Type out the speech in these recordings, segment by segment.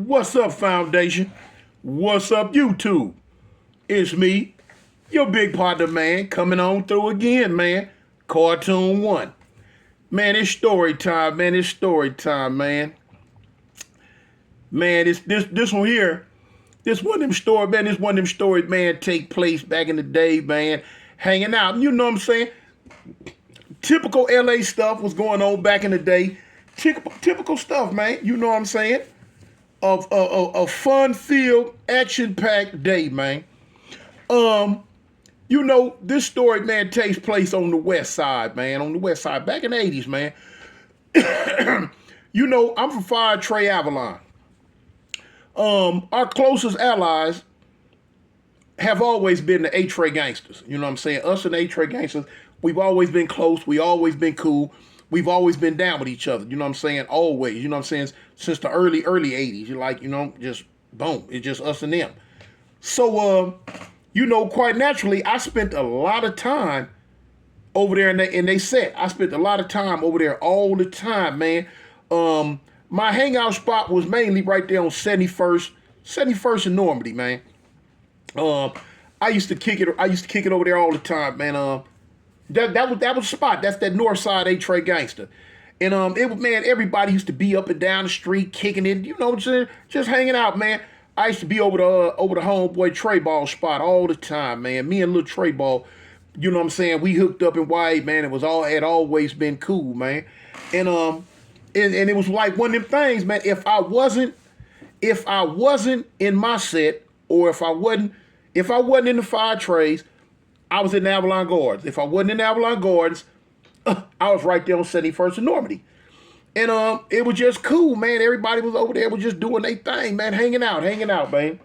What's up, Foundation? What's up, YouTube? It's me, your big partner, man, coming on through again, man. Cartoon One. Man, it's story time, man. It's story time, man. Man, it's this one here. This one of them stories, man. This one of them stories, man, take place back in the day, man. Hanging out. You know what I'm saying? Typical LA stuff was going on back in the day. Typical stuff, man. You know what I'm saying? Of a fun-filled, action-packed day, man. You know, this story, man, takes place on the west side, man. On the west side, back in the 80s, man. You know, I'm from Fire Trey Avalon. Our closest allies have always been the A-Trey gangsters. You know what I'm saying? Us and the A-Trey gangsters, we've always been close. We always been cool. We've always been down with each other. You know what I'm saying? Always. You know what I'm saying? Since the early 80s. You're like, you know, just boom. It's just us and them. So, you know, quite naturally, I spent a lot of time over there in they set. I spent a lot of time over there all the time, man. My hangout spot was mainly right there on 71st and Normandy, man. I used to kick it over there all the time, man. That was the spot. That's that north side A-Trey gangster. And it was, man, everybody used to be up and down the street kicking it, you know, just hanging out, man. I used to be over the homeboy Trey Ball spot all the time, man. Me and little Trey Ball, you know what I'm saying? We hooked up in White, man. It had always been cool, man. And it was like one of them things, man. If I wasn't in my set, or if I wasn't in the Fire Trays, I was in the Avalon Gardens. If I wasn't in the Avalon Gardens, I was right there on 71st and Normandy. And it was just cool, man. Everybody was over there, was just doing their thing, man, hanging out, man.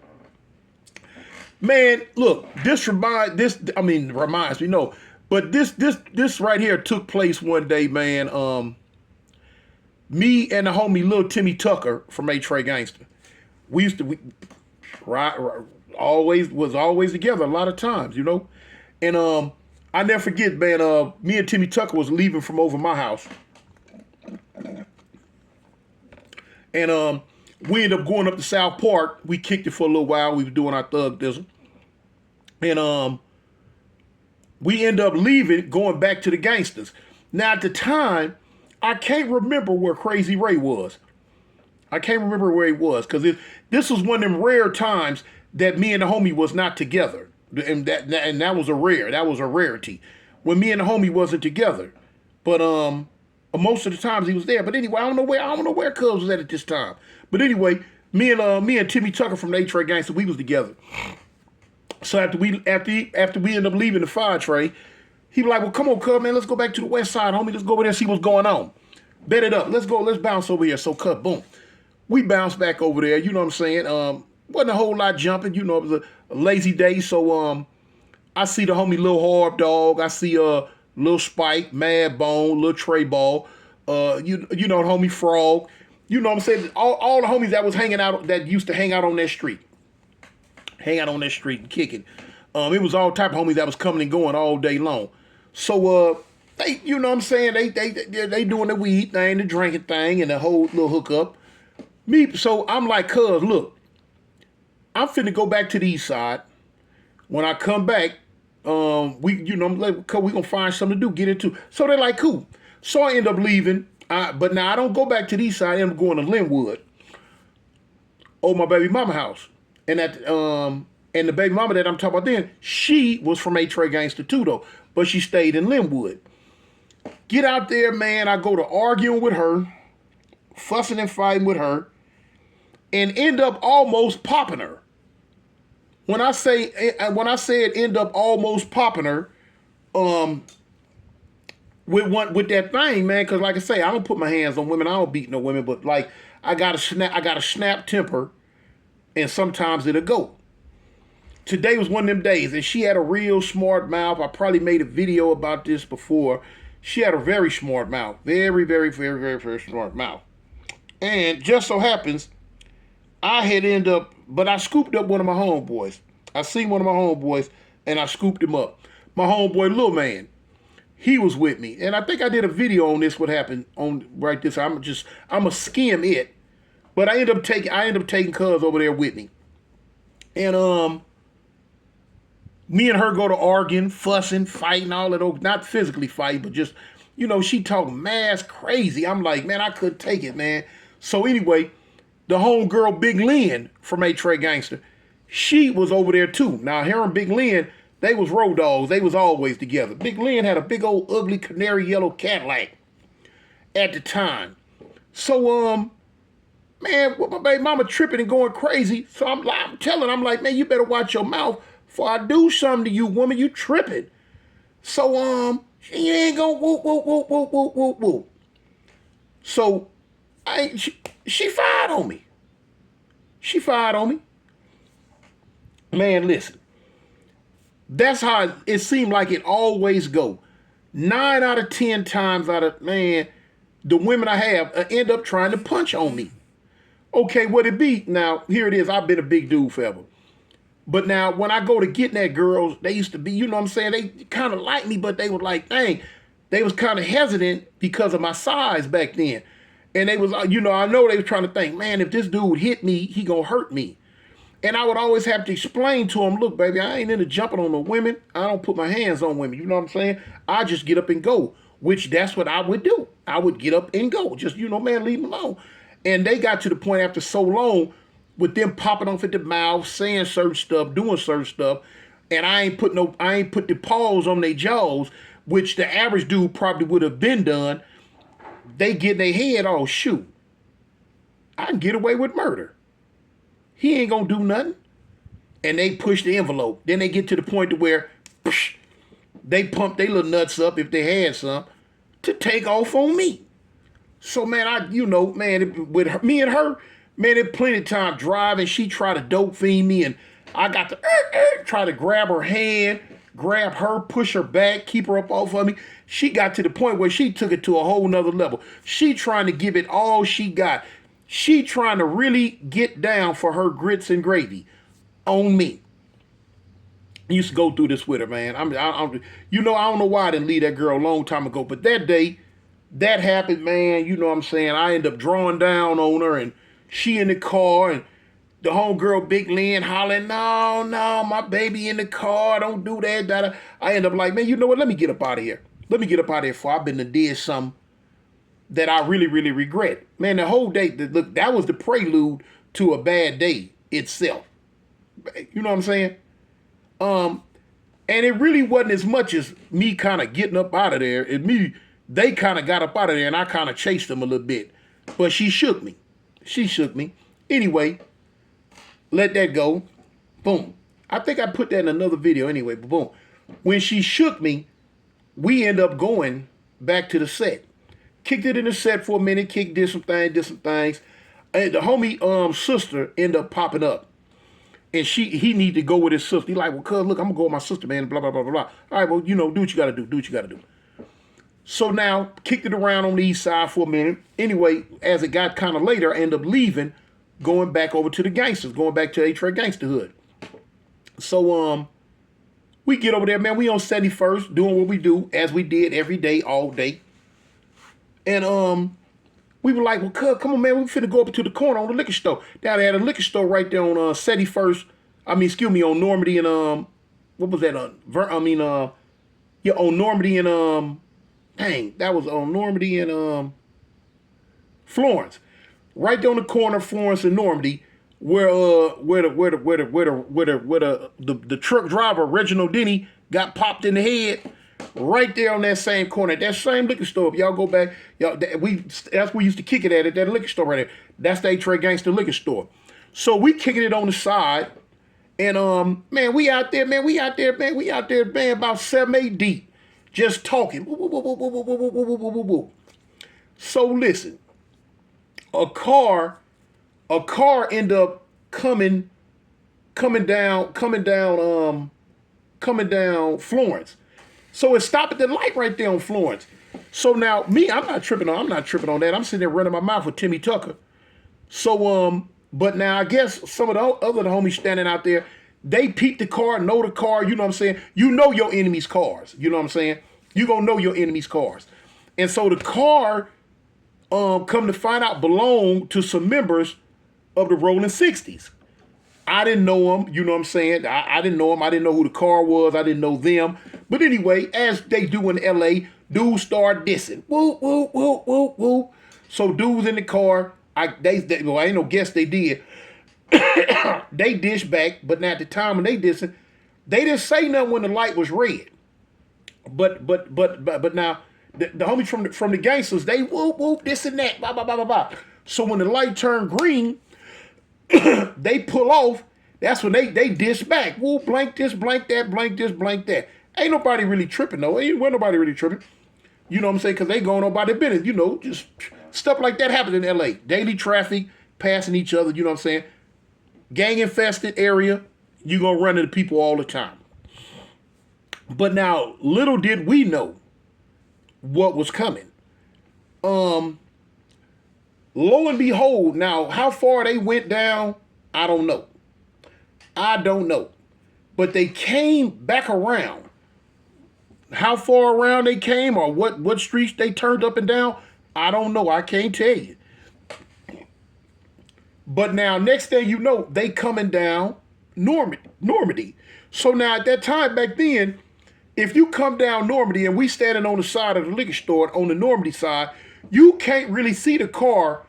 Man, look, reminds me, no. But this right here took place one day, man. Me and the homie Lil Timmy Tucker from A-Trey Gangster. We always together a lot of times, you know. And I never forget, man, me and Timmy Tucker was leaving from over my house. And we ended up going up to South Park. We kicked it for a little while. We were doing our thug dizzle. And we ended up leaving, going back to the gangsters. Now, at the time, I can't remember where Crazy Ray was. I can't remember where he was, because this was one of them rare times that me and the homie was not together. And that was a rarity when me and the homie wasn't together. But most of the times he was there. But anyway, I don't know where Cubs was at this time. But anyway, me and Timmy Tucker from the A-Trey Gangster, we was together. So after we ended up leaving the Fire Tray, he was like, "Well, come on, Cub, man, let's go back to the west side, homie. Let's go over there and see what's going on. Bet it up. Let's bounce over here." So Cub, boom. We bounced back over there, you know what I'm saying? Wasn't a whole lot jumping, you know, it was a lazy day. So I see the homie Lil Hard Dog, I see Lil Spike, Mad Bone, Lil Trey Ball, you know the homie Frog, you know what I'm saying? All the homies that was hanging out, that used to hang out on that street and kick it. It was all type of homies that was coming and going all day long. So they, you know what I'm saying, they doing the weed thing, the drinking thing, and the whole little hookup. So I'm like, cuz, look, I'm finna go back to the east side. When I come back, we gonna find something to do, get into. So they're like, cool. So I end up leaving. But now I don't go back to the east side. I end up going to Linwood, my baby mama house. And and the baby mama that I'm talking about then, she was from A-Trey Gangster too, though. But she stayed in Linwood. Get out there, man. I go to arguing with her, fussing and fighting with her, and end up almost popping her. When I say it end up almost popping her, with that thing, man, because like I say, I don't put my hands on women. I don't beat no women, but like I got a snap temper, and sometimes it'll go. Today was one of them days, and she had a real smart mouth. I probably made a video about this before. She had a very smart mouth, very, very, very, very, very smart mouth. And just so happens, but I scooped up one of my homeboys. I seen one of my homeboys, and I scooped him up. My homeboy, Lil Man, he was with me. And I think I did a video on this, what happened on right this. I'm going to skim it But I end up taking cuz over there with me. And me and her go to arguing, fussing, fighting, all of those, not physically fighting, but just, she talk mass crazy. I'm like, man, I couldn't take it, man. So anyway, the homegirl Big Lynn from A-Tray Gangster, she was over there too. Now her and Big Lynn, they was road dogs. They was always together. Big Lynn had a big old ugly canary yellow Cadillac at the time. So man, my baby mama tripping and going crazy. So I'm telling, I'm like, man, you better watch your mouth before I do something to you, woman. You tripping. So she ain't gonna whoop whoop whoop whoop whoop whoop whoop. So she fired on me. She fired on me. Man, listen. That's how it seemed like it always go. 9 out of 10 times out of, man, the women I have end up trying to punch on me. Okay, what it be? Now, here it is. I've been a big dude forever. But now, when I go to getting at girls, they used to be, you know what I'm saying? They kind of like me, but they were like, dang, they was kind of hesitant because of my size back then. And they was, I know they were trying to think, man, if this dude hit me, he gonna hurt me. And I would always have to explain to them, look, baby, I ain't into jumping on the women. I don't put my hands on women. You know what I'm saying? I just get up and go, which that's what I would do. I would get up and go. Just, man, leave them alone. And they got to the point after so long with them popping off at the mouth, saying certain stuff, doing certain stuff, and I ain't put the paws on their jaws, which the average dude probably would have been done. They get in their head, oh shoot, I can get away with murder. He ain't gonna do nothing. And they push the envelope. Then they get to the point to where they pump their little nuts up, if they had some, to take off on me. So man, with her, me and her, man, it plenty of time driving. She tried to dope fiend me, and I got to try to grab her hand, grab her, push her back, keep her up off of me. She got to the point where she took it to a whole nother level. She trying to give it all she got. She trying to really get down for her grits and gravy on me. I used to go through this with her, man. I don't know why I didn't leave that girl a long time ago, but that day, that happened, man. You know what I'm saying? I end up drawing down on her, and she in the car, and the homegirl Big Lynn hollering, no, my baby in the car, don't do that. I end up like, man, you know what? Let me get up out of here. Let me get up out of here before I've been to did something that I really, really regret. Man, the whole day, look, that was the prelude to a bad day itself. You know what I'm saying? And it really wasn't as much as me kind of getting up out of there. They kind of got up out of there, and I kind of chased them a little bit. But she shook me. Anyway, let that go. Boom. I think I put that in another video anyway, but boom. When she shook me, we end up going back to the set. Kicked it in the set for a minute, did some things. And the homie sister ended up popping up. And he need to go with his sister. He like, well, cuz, look, I'm going to go with my sister, man, blah, blah, blah, blah, blah. All right, well, do what you got to do. So now, kicked it around on the east side for a minute. Anyway, as it got kind of later, I ended up leaving, going back over to the gangsters, going back to A-Tray Gangsterhood. So, we get over there, man. We on 71st, doing what we do, as we did every day, all day. And we were like, well, cuz, come on, man, we finna go up to the corner on the liquor store. Now, they had a liquor store right there on 71st, on Normandy and, what was that? On Normandy and, that was on Normandy and Florence. Right there on the corner of Florence and Normandy, where the truck driver, Reginald Denny, got popped in the head. Right there on that same corner, that same liquor store. If y'all go back, that's where we used to kick it at that liquor store right there. That's the A-Tray Gangster liquor store. So we kicking it on the side, and man, we out there, man, about 7-8 deep, just talking. So listen, a car end up coming down Florence. So it stopped at the light right there on Florence. So now me, I'm not tripping on that. I'm sitting there running my mouth with Timmy Tucker. So but now I guess some of the other homies standing out there, they peep the car, know the car, you know what I'm saying? You know your enemy's cars, you know what I'm saying? You gonna know your enemy's cars. And so the car, come to find out, belonged to some members of the rolling 60s. I didn't know them, you know what I'm saying? I didn't know them. I didn't know who the car was. I didn't know them. But anyway, as they do in LA, dudes start dissing. Whoop, whoop, whoop, whoop, whoop. So dudes in the car, well, I ain't no guess they did. They dish back, but now at the time when they dissing, they didn't say nothing when the light was red. But now the homies from the gangsters, they whoop whoop this and that, blah blah blah blah blah. So when the light turned green, they pull off. That's when they dish back. Whoop, blank this, blank that, blank this, blank that. Ain't nobody really tripping though. Ain't nobody really tripping. You know what I'm saying? Because they going on by their business. You know, just stuff like that happens in LA. Daily traffic, passing each other. You know what I'm saying? Gang infested area. You gonna run into people all the time. But now, little did we know what was coming. Lo and behold, now how far they went down, I don't know. But they came back around. How far around they came or what streets they turned up and down, I don't know. I can't tell you. But now, next thing you know, they coming down Normandy. So now at that time back then, if you come down Normandy and we standing on the side of the liquor store on the Normandy side, you can't really see the car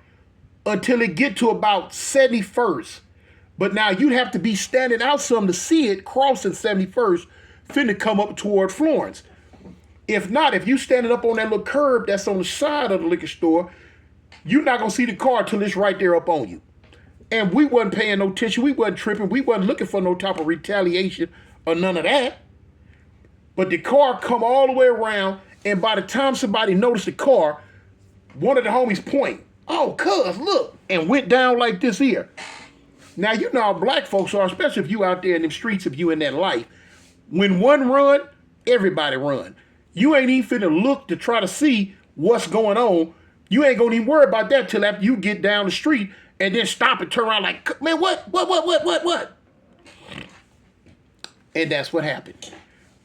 until it get to about 71st. But now you'd have to be standing out some to see it crossing 71st, finna come up toward Florence. If not, if you standing up on that little curb that's on the side of the liquor store, you're not gonna see the car till it's right there up on you. And we wasn't paying no attention. We wasn't tripping. We wasn't looking for no type of retaliation or none of that. But the car come all the way around, and by the time somebody noticed the car, one of the homies point, "Oh, cuz, look," and went down like this here. Now, you know how black folks are, especially if you out there in them streets, if you in that life. When one run, everybody run. You ain't even finna look to try to see what's going on. You ain't gonna even worry about that till after you get down the street and then stop and turn around like, man, what? And that's what happened.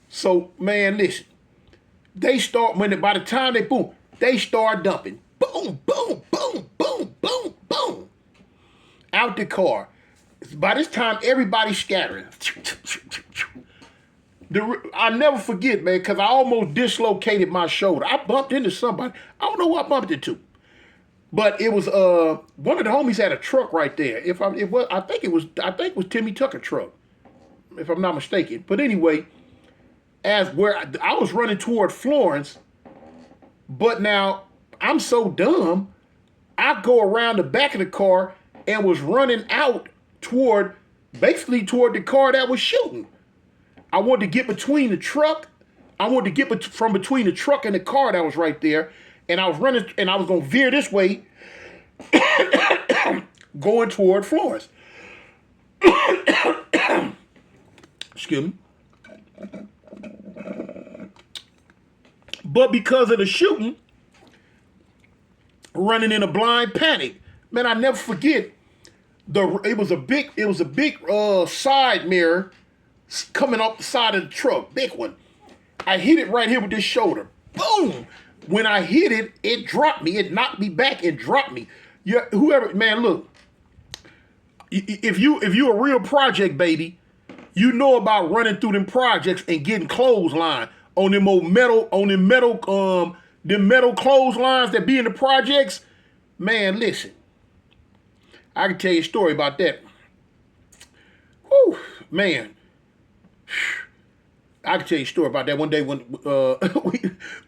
So, man, listen. They start, by the time they boom, they start dumping. Boom, boom, boom, boom, boom, boom. Out the car. By this time, everybody's scattering. I never forget, man, because I almost dislocated my shoulder. I bumped into somebody. I don't know who I bumped into. But it was one of the homies had a truck right there. I think it was Timmy Tucker truck, if I'm not mistaken. But anyway, as where I was running toward Florence, but now I'm so dumb, I go around the back of the car and was running out toward the car that was shooting. I wanted to get between the truck. I wanted to get from between the truck and the car that was right there. And I was running, and I was going to veer this way, going toward Florence. Excuse me. But because of the shooting, running in a blind panic, man, I never forget. It was a big side mirror coming off the side of the truck, big one. I hit it right here with this shoulder. Boom! When I hit it, it dropped me. It knocked me back. It dropped me. Yeah, whoever, man, look. If you a real project baby, you know about running through them projects and getting clothesline on them metal clotheslines that be in the projects. Man, listen. I can tell you a story about that. Whew, man. I can tell you a story about that. One day when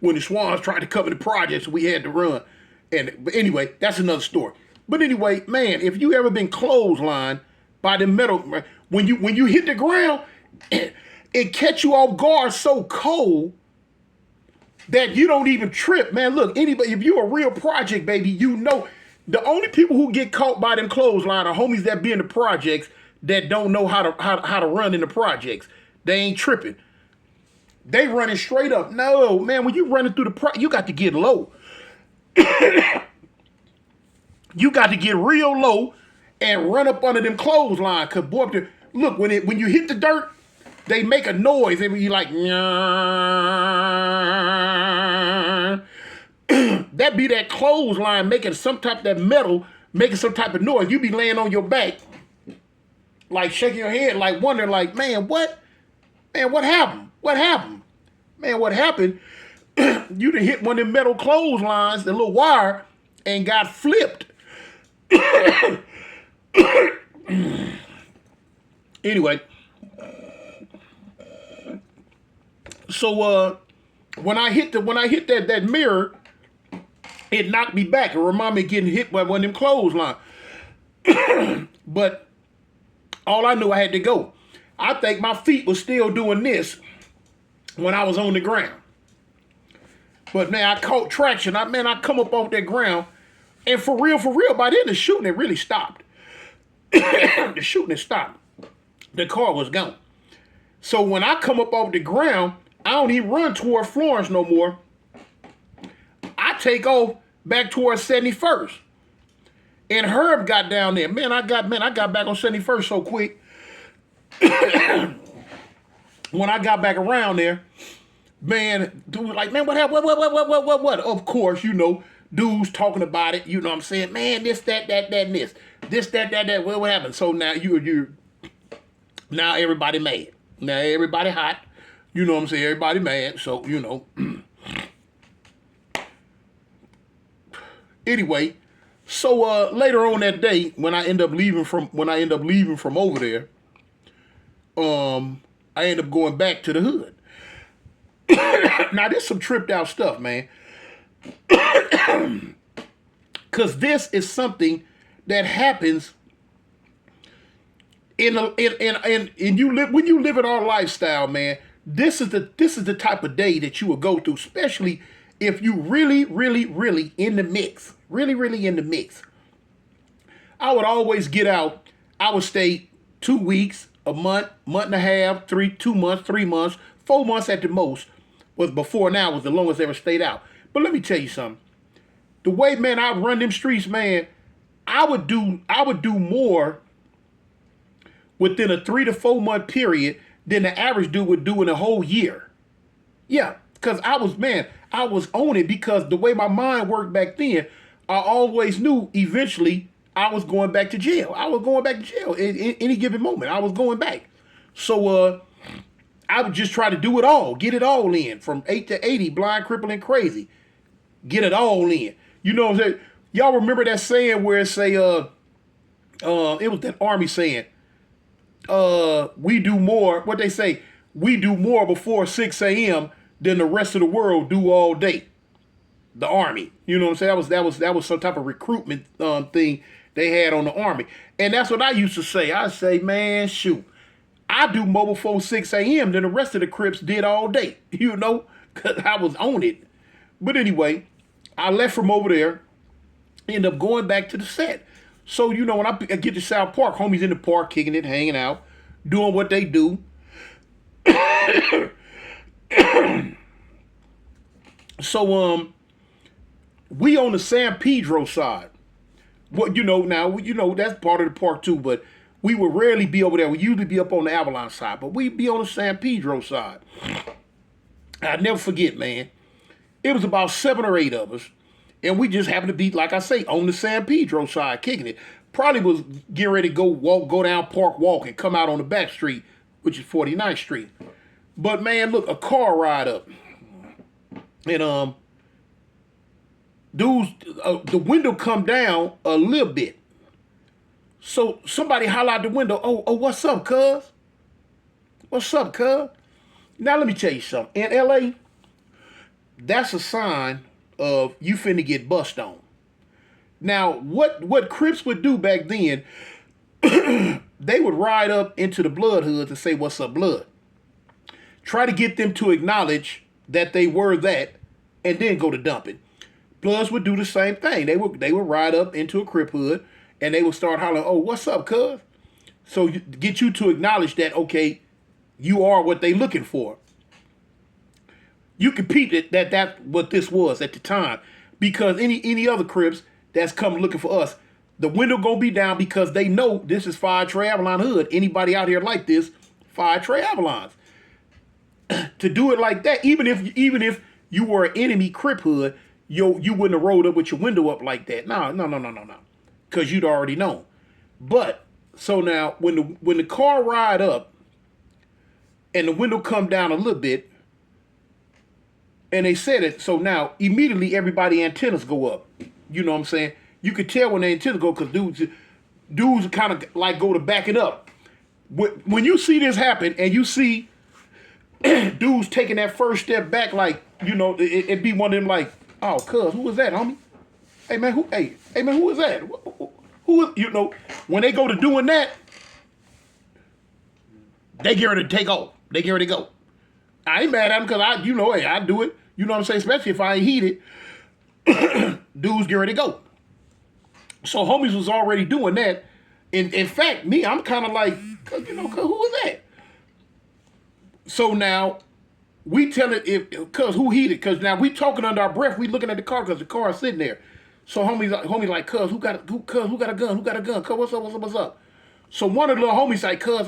when the Swans tried to cover the projects, we had to run. But anyway, that's another story. But anyway, man, if you ever been clotheslined by the metal, when you hit the ground, it catch you off guard so cold that you don't even trip. Man, look, anybody, if you a real project baby, you know the only people who get caught by them clothesline are homies that be in the projects that don't know how to run in the projects. They ain't tripping. They running straight up. No, man, when you running through you got to get low. You got to get real low and run up under them clothesline. Cause boy, look, when you hit the dirt, they make a noise and you like, that be that clothesline making some type of that metal making some type of noise. You be laying on your back, like shaking your head, like wondering, like, man, what? Man, what happened? What happened? Man, what happened? You done hit one of them metal clotheslines, the little wire, and got flipped. Anyway, so when I hit that mirror, it knocked me back. It reminded me of getting hit by one of them clotheslines. But all I knew, I had to go. I think my feet was still doing this when I was on the ground. But man, I caught traction. I come up off that ground, and for real, by then the shooting had really stopped. The shooting had stopped. The car was gone. So when I come up off the ground, I don't even run toward Florence no more. I take off back towards 71st. And Herb got down there. I got back on 71st so quick. When I got back around there, man, dude was like, man, what happened? What? Of course, you know, dudes talking about it. You know what I'm saying? Man, this, that, and this. This, that. What happened? So now now everybody mad. Now everybody hot. You know what I'm saying? Everybody mad. So, you know. Anyway, so later on that day, when I end up leaving from over there, I end up going back to the hood. Now this some tripped out stuff, man. Cause this is something that happens when you live in our lifestyle, man. This is the type of day that you will go through, especially if you really in the mix. Really in the mix. I would always get out. I would stay 2 weeks, a month and a half, 2 months, 3 months, 4 months at the most. Was before now was the longest I ever stayed out. But let me tell you something. The way, man, I run them streets, man, I would do more within a 3 to 4 month period than the average dude would do in a whole year. Yeah, because I was on it, because the way my mind worked back then, I always knew eventually I was going back to jail. I was going back to jail in any given moment. I was going back. So I would just try to do it all, get it all in, from 8 to 80, blind, crippled, and crazy. Get it all in. You know what I'm saying? Y'all remember that saying where it say, it was that Army saying, we do more, what they say, we do more before 6 a.m. than the rest of the world do all day. The Army. You know what I'm saying? That was some type of recruitment thing they had on the Army. And that's what I used to say. I say, man, shoot, I do more before 6 a.m. than the rest of the Crips did all day. You know? Because I was on it. But anyway, I left from over there, ended up going back to the set. So, you know, when I get to South Park, homies in the park, kicking it, hanging out, doing what they do. So, we on the San Pedro side. Well, you know, now, you know, that's part of the park too, but we would rarely be over there. We usually be up on the Avalon side, but we'd be on the San Pedro side. I'll never forget, man. It was about 7 or 8 of us, and we just happened to be, like I say, on the San Pedro side, kicking it. Probably was getting ready to go down Park Walk and come out on the back street, which is 49th Street. But man, look, a car ride up. And dudes, the window come down a little bit. So somebody holler out the window, oh, what's up, cuz? What's up, cuz? Now let me tell you something. In LA, that's a sign of you finna get bust on. Now, what Crips would do back then, they would ride up into the blood hoods and say, what's up, blood? Try to get them to acknowledge that they were that, and then go to dumping. Bloods would do the same thing. They would ride up into a Crip hood, and they would start hollering, oh, what's up, cuz? So get you to acknowledge that, okay, you are what they looking for. You can peep it that's what this was at the time. Because any other Crips that's come looking for us, the window gonna be down because they know this is Fire Trey Avalon hood. Anybody out here like this, Fire Trey Avalons. To do it like that, even if you were an enemy Crip hood, you wouldn't have rolled up with your window up like that. No. because you'd already known. But so now when the car ride up and the window come down a little bit, and they said it, so now immediately everybody antennas go up. You know what I'm saying? You could tell when the antennas go because dudes kind of like go to back it up. When you see this happen and you see dudes taking that first step back, like, you know, it be one of them like, oh, cuz, who was that, homie? Hey man, who is that? Who, you know, when they go to doing that, they get ready to take off. They get ready to go. I ain't mad at them because hey, I do it. You know what I'm saying? Especially if I ain't heated. Dudes get ready to go. So homies was already doing that. In fact, me, I'm kind of like, cause who was that? So now we tell it cause who heated? Cause now we talking under our breath. We looking at the car because the car is sitting there. So homie like, cuz, who got a gun? Who got a gun? Cuz, what's up? So one of the little homies like, cuz,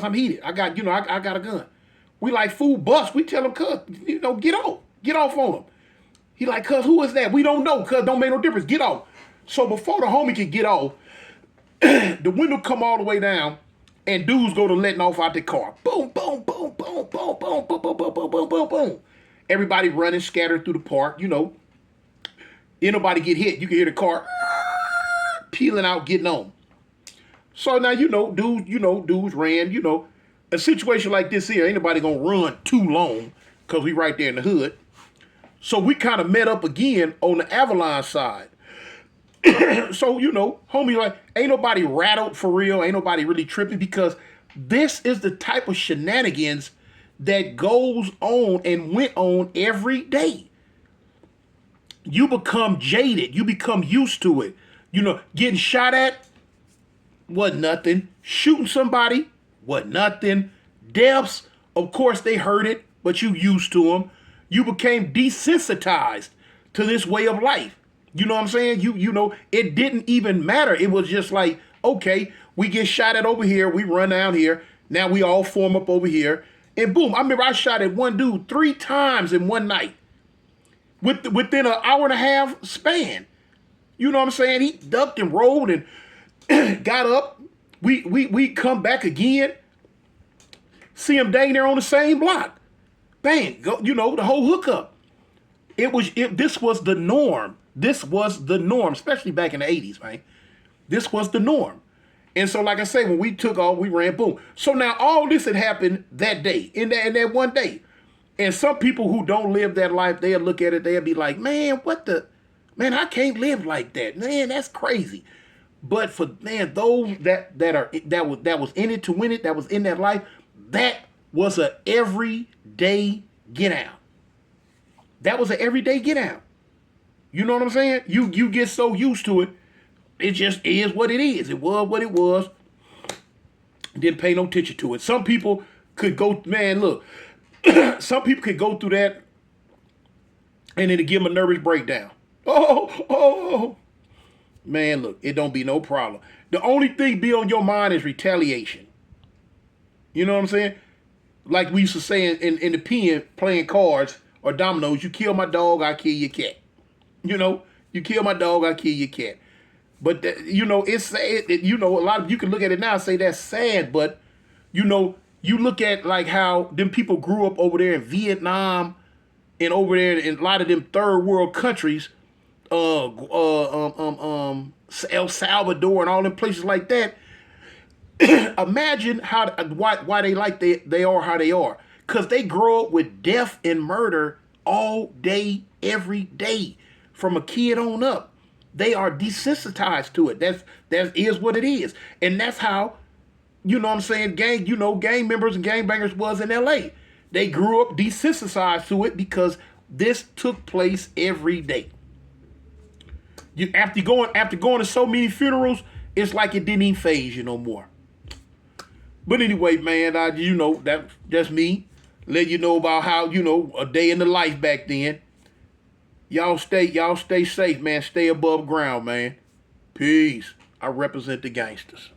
I'm heated. I got a gun. We like, fool, bust. We tell him, cuz, get off on him. He like, cuz, who is that? We don't know, cuz, don't make no difference. Get off. So before the homie can get off, the window come all the way down, and dudes go to letting off out the car. Boom, boom, boom, boom, boom, boom, boom, boom, boom, boom, boom, boom, boom. Everybody running, scattered through the park, Ain't nobody get hit. You can hear the car peeling out, getting on. So now, dudes ran, A situation like this here, ain't nobody gonna run too long because we right there in the hood. So we kind of met up again on the Avalon side. So, homie, like, ain't nobody rattled for real. Ain't nobody really tripping because this is the type of shenanigans that goes on and went on every day. You become jaded. You become used to it. Getting shot at, wasn't nothing. Shooting somebody, wasn't nothing. Deaths, of course they heard it, but you used to them. You became desensitized to this way of life. You know what I'm saying? It didn't even matter. It was just like, okay, we get shot at over here. We run down here. Now we all form up over here. And boom, I remember I shot at one dude 3 times in one night. Within an hour and a half span. You know what I'm saying? He ducked and rolled and got up. We come back again. See him dang there on the same block. Bang, go, the whole hookup. This was the norm. This was the norm, especially back in the 80s, man. This was the norm. And so, like I say, when we took off, we ran, boom. So now all this had happened that day, in that one day. And some people who don't live that life, they'll look at it, they'll be like, man, I can't live like that. Man, that's crazy. But for, man, those that was in it to win it, that was in that life, that was a everyday get out. That was an everyday get out. You know what I'm saying? You get so used to it, it just is what it is. It was what it was. Didn't pay no attention to it. Some people could go, man, look, some people could go through that and it'll give them a nervous breakdown. Oh. Man, look, it don't be no problem. The only thing be on your mind is retaliation. You know what I'm saying? Like we used to say in the pen, playing cards or dominoes, you kill my dog, I kill your cat. You kill my dog, I kill your cat. But, it's sad. A lot of you can look at it now and say that's sad. But, you look at like how them people grew up over there in Vietnam and over there in a lot of them third world countries, El Salvador and all them places like that. Imagine why they like they are how they are. Because they grow up with death and murder all day, every day. From a kid on up, they are desensitized to it. That is what it is, and that's how, what I'm saying, gang members and gangbangers was in L.A. They grew up desensitized to it because this took place every day. After going to so many funerals, it's like it didn't even faze you no more. But anyway, man, that's me. Let you know about how a day in the life back then. Y'all stay safe, man. Stay above ground, man. Peace. I represent the gangsters.